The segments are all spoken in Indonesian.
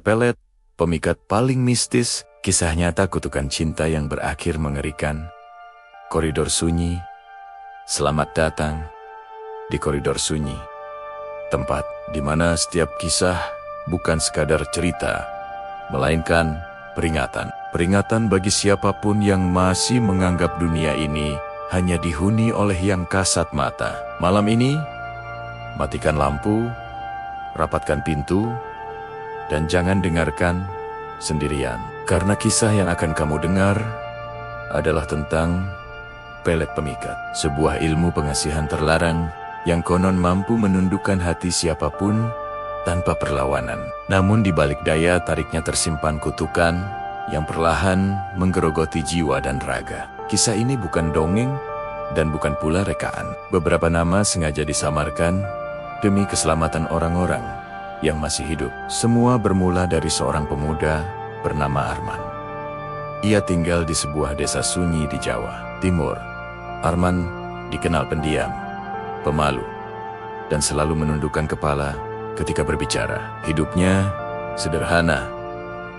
Pelet, pemikat paling mistis, kisah nyata kutukan cinta yang berakhir mengerikan. Koridor sunyi. Selamat datang di koridor sunyi. Tempat di mana setiap kisah bukan sekadar cerita, melainkan peringatan. Peringatan bagi siapapun yang masih menganggap dunia ini hanya dihuni oleh yang kasat mata. Malam ini, matikan lampu, rapatkan pintu, dan jangan dengarkan sendirian. Karena kisah yang akan kamu dengar adalah tentang pelet pemikat. Sebuah ilmu pengasihan terlarang yang konon mampu menundukkan hati siapapun tanpa perlawanan. Namun di balik daya tariknya tersimpan kutukan yang perlahan menggerogoti jiwa dan raga. Kisah ini bukan dongeng dan bukan pula rekaan. Beberapa nama sengaja disamarkan demi keselamatan orang-orang yang masih hidup. Semua bermula dari seorang pemuda bernama Arman. Ia tinggal di sebuah desa sunyi di Jawa Timur. Arman dikenal pendiam, pemalu, dan selalu menundukkan kepala ketika berbicara. Hidupnya sederhana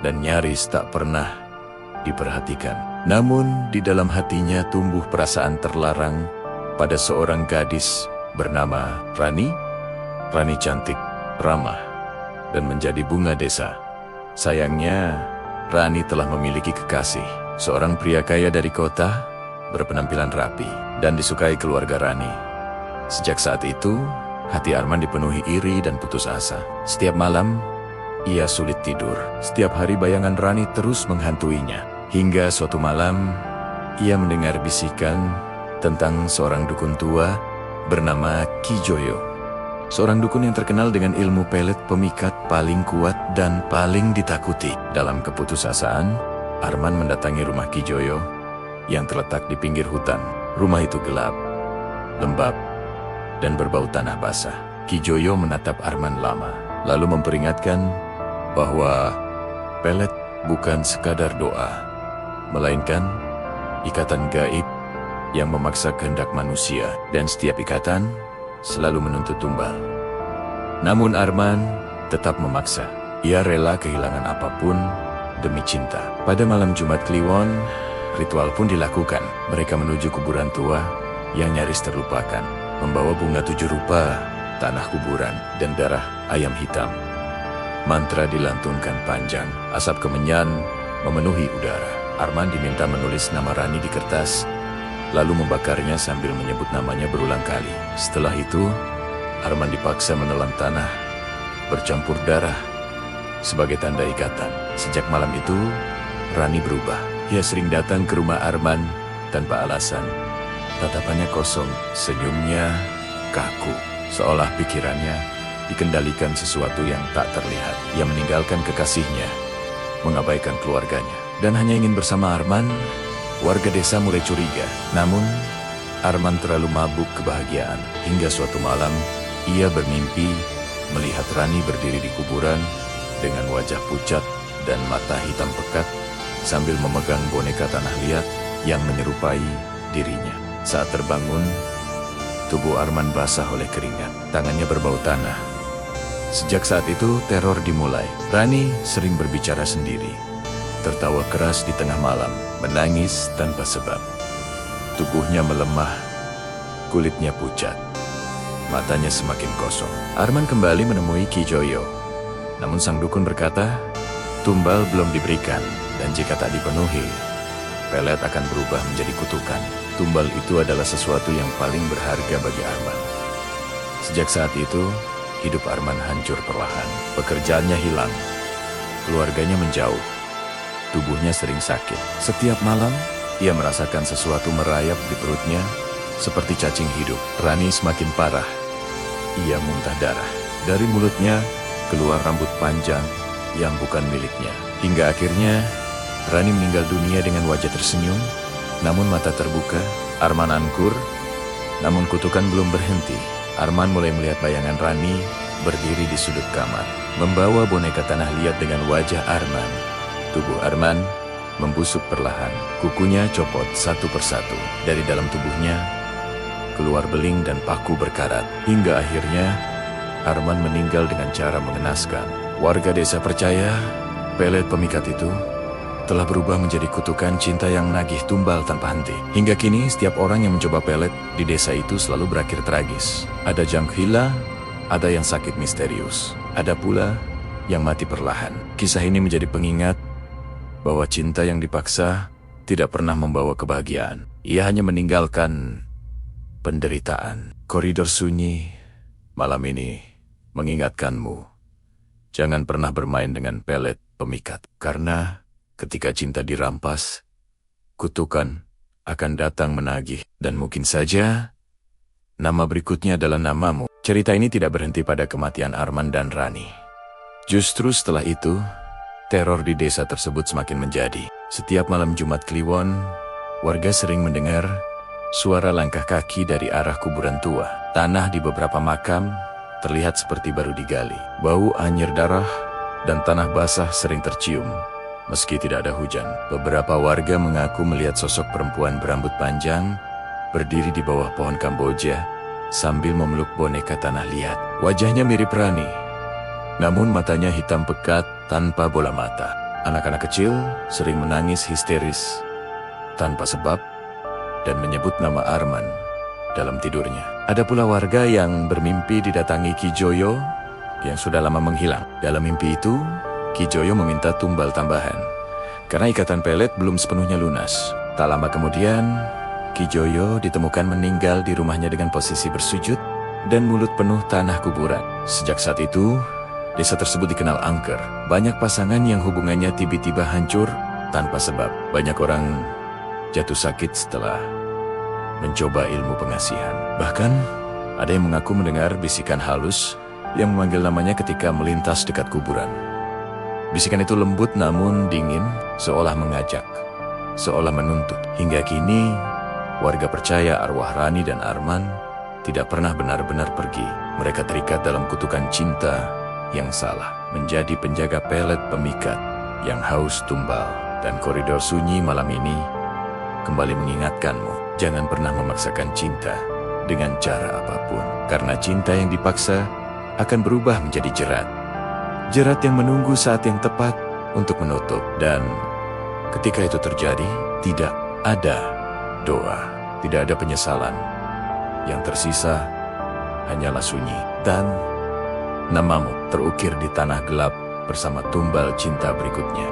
dan nyaris tak pernah diperhatikan. Namun di dalam hatinya tumbuh perasaan terlarang pada seorang gadis bernama Rani. Rani cantik, ramah, dan menjadi bunga desa. Sayangnya, Rani telah memiliki kekasih, seorang pria kaya dari kota, berpenampilan rapi, dan disukai keluarga Rani. Sejak saat itu, hati Arman dipenuhi iri dan putus asa. Setiap malam, ia sulit tidur. Setiap hari bayangan Rani terus menghantuinya. Hingga suatu malam, ia mendengar bisikan tentang seorang dukun tua bernama Ki Joyo. Seorang dukun yang terkenal dengan ilmu pelet pemikat paling kuat dan paling ditakuti. Dalam keputusasaan, Arman mendatangi rumah Ki Joyo yang terletak di pinggir hutan. Rumah itu gelap, lembab, dan berbau tanah basah. Ki Joyo menatap Arman lama, lalu memperingatkan bahwa pelet bukan sekadar doa, melainkan ikatan gaib yang memaksa kehendak manusia, dan setiap ikatan selalu menuntut tumbal. Namun Arman tetap memaksa. Ia rela kehilangan apapun demi cinta. Pada malam Jumat Kliwon, ritual pun dilakukan. Mereka menuju kuburan tua yang nyaris terlupakan, membawa bunga 7 rupa, tanah kuburan, dan darah ayam hitam. Mantra dilantunkan panjang, asap kemenyan memenuhi udara. Arman diminta menulis nama Rani di kertas, lalu membakarnya sambil menyebut namanya berulang kali. Setelah itu, Arman dipaksa menelan tanah bercampur darah sebagai tanda ikatan. Sejak malam itu, Rani berubah. Ia sering datang ke rumah Arman tanpa alasan. Tatapannya kosong, senyumnya kaku, seolah pikirannya dikendalikan sesuatu yang tak terlihat. Ia meninggalkan kekasihnya, mengabaikan keluarganya, dan hanya ingin bersama Arman. Warga desa mulai curiga. Namun, Arman terlalu mabuk kebahagiaan. Hingga suatu malam, ia bermimpi melihat Rani berdiri di kuburan dengan wajah pucat dan mata hitam pekat sambil memegang boneka tanah liat yang menyerupai dirinya. Saat terbangun, tubuh Arman basah oleh keringat. Tangannya berbau tanah. Sejak saat itu, teror dimulai. Rani sering berbicara sendiri, tertawa keras di tengah malam, menangis tanpa sebab. Tubuhnya melemah, kulitnya pucat, matanya semakin kosong. Arman kembali menemui Ki Joyo. Namun sang dukun berkata, tumbal belum diberikan, dan jika tak dipenuhi, pelet akan berubah menjadi kutukan. Tumbal itu adalah sesuatu yang paling berharga bagi Arman. Sejak saat itu, hidup Arman hancur perlahan. Pekerjaannya hilang, keluarganya menjauh, tubuhnya sering sakit. Setiap malam, ia merasakan sesuatu merayap di perutnya, seperti cacing hidup. Rani semakin parah. Ia muntah darah. Dari mulutnya, keluar rambut panjang yang bukan miliknya. Hingga akhirnya, Rani meninggal dunia dengan wajah tersenyum, namun mata terbuka. Arman angkur, namun kutukan belum berhenti. Arman mulai melihat bayangan Rani berdiri di sudut kamar, membawa boneka tanah liat dengan wajah Arman. Tubuh Arman membusuk perlahan, kukunya copot satu persatu. Dari dalam tubuhnya keluar beling dan paku berkarat. Hingga akhirnya Arman meninggal dengan cara mengenaskan. Warga desa percaya pelet pemikat itu telah berubah menjadi kutukan cinta yang menagih tumbal tanpa henti. Hingga kini setiap orang yang mencoba pelet di desa itu selalu berakhir tragis. Ada jangkila, ada yang sakit misterius, ada pula yang mati perlahan. Kisah ini menjadi pengingat bahwa cinta yang dipaksa tidak pernah membawa kebahagiaan. Ia hanya meninggalkan penderitaan. Koridor Sunyi malam ini mengingatkanmu, jangan pernah bermain dengan pelet pemikat. Karena ketika cinta dirampas, kutukan akan datang menagih. Dan mungkin saja nama berikutnya adalah namamu. Cerita ini tidak berhenti pada kematian Arman dan Rani. Justru setelah itu, teror di desa tersebut semakin menjadi. Setiap malam Jumat Kliwon, warga sering mendengar suara langkah kaki dari arah kuburan tua. Tanah di beberapa makam terlihat seperti baru digali. Bau anyir darah dan tanah basah sering tercium meski tidak ada hujan. Beberapa warga mengaku melihat sosok perempuan berambut panjang berdiri di bawah pohon Kamboja sambil memeluk boneka tanah liat. Wajahnya mirip Rani, namun matanya hitam pekat tanpa bola mata. Anak-anak kecil sering menangis histeris tanpa sebab dan menyebut nama Arman dalam tidurnya. Ada pula warga yang bermimpi didatangi Ki Joyo yang sudah lama menghilang. Dalam mimpi itu, Ki Joyo meminta tumbal tambahan karena ikatan pelet belum sepenuhnya lunas. Tak lama kemudian, Ki Joyo ditemukan meninggal di rumahnya dengan posisi bersujud dan mulut penuh tanah kuburan. Sejak saat itu, desa tersebut dikenal angker. Banyak pasangan yang hubungannya tiba-tiba hancur tanpa sebab. Banyak orang jatuh sakit setelah mencoba ilmu pengasihan. Bahkan, ada yang mengaku mendengar bisikan halus yang memanggil namanya ketika melintas dekat kuburan. Bisikan itu lembut namun dingin, seolah mengajak, seolah menuntut. Hingga kini, warga percaya arwah Rani dan Arman tidak pernah benar-benar pergi. Mereka terikat dalam kutukan cinta yang salah, menjadi penjaga pelet pemikat yang haus tumbal. Dan koridor sunyi malam ini kembali mengingatkanmu, jangan pernah memaksakan cinta dengan cara apapun. Karena cinta yang dipaksa akan berubah menjadi jerat. Jerat yang menunggu saat yang tepat untuk menutup. Dan ketika itu terjadi, tidak ada doa, tidak ada penyesalan. Yang tersisa hanyalah sunyi. Dan namamu terukir di tanah gelap bersama tumbal cinta berikutnya.